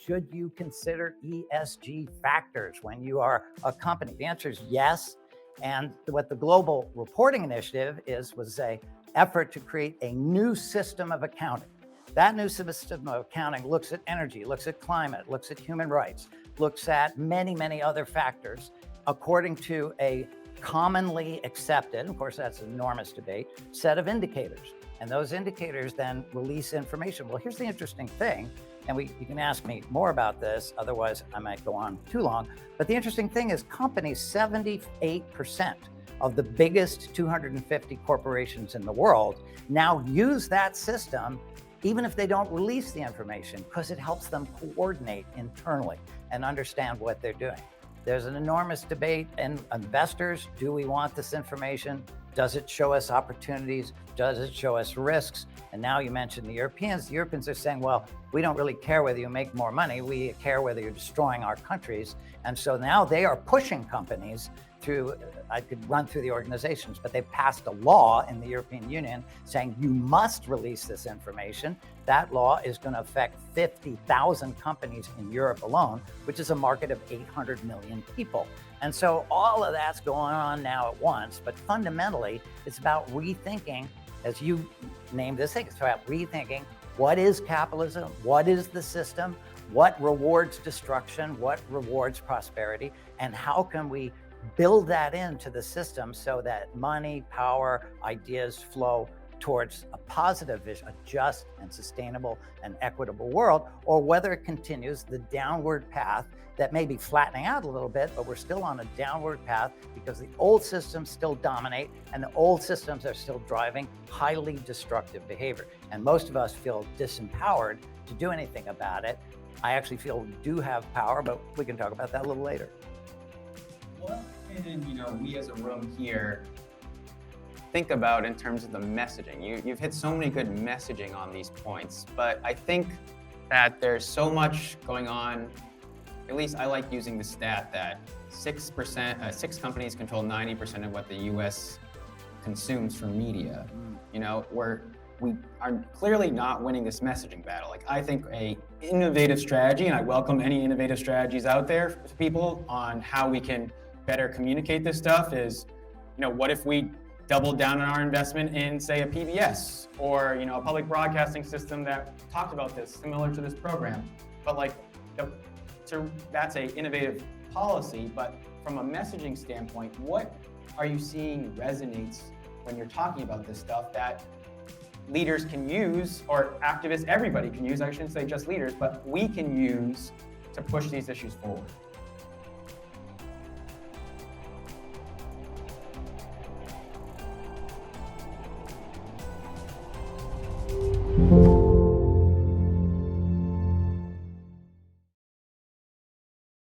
should you consider ESG factors when you are a company? The answer is yes. And what the Global Reporting Initiative was an effort to create a new system of accounting. That new system of accounting looks at energy, looks at climate, looks at human rights, looks at many, many other factors according to a commonly accepted, of course, that's an enormous debate, set of indicators. And those indicators then release information. Well, here's the interesting thing, and you can ask me more about this, otherwise I might go on too long. But the interesting thing is companies, 78% of the biggest 250 corporations in the world now use that system, even if they don't release the information, because it helps them coordinate internally and understand what they're doing. There's an enormous debate in investors. Do we want this information? Does it show us opportunities? Does it show us risks? And now you mentioned the Europeans. The Europeans are saying, well, we don't really care whether you make more money. We care whether you're destroying our countries. And so now they are pushing companies through, I could run through the organizations, but they've passed a law in the European Union saying you must release this information. That law is going to affect 50,000 companies in Europe alone, which is a market of 800 million people. And so all of that's going on now at once, but fundamentally it's about rethinking, as you named this thing, it's about rethinking what is capitalism, what is the system, what rewards destruction, what rewards prosperity, and how can we build that into the system so that money, power, ideas flow towards a positive vision, a just and sustainable and equitable world, or whether it continues the downward path that may be flattening out a little bit, but we're still on a downward path because the old systems still dominate and the old systems are still driving highly destructive behavior. And most of us feel disempowered to do anything about it. I actually feel we do have power, but we can talk about that a little later. What can we as a room here think about in terms of the messaging? You've hit so many good messaging on these points, but I think that there's so much going on. At least I like using the stat that 6 companies control 90% of what the U.S. consumes from media. We are clearly not winning this messaging battle. Like, I think a innovative strategy, and I welcome any innovative strategies out there for people on how we can better communicate this stuff is, what if we doubled down on our investment in, say, a PBS or, a public broadcasting system that talked about this, similar to this program. But that's a innovative policy, but from a messaging standpoint, what are you seeing resonates when you're talking about this stuff that leaders can use, or activists, everybody can use, I shouldn't say just leaders, but we can use to push these issues forward?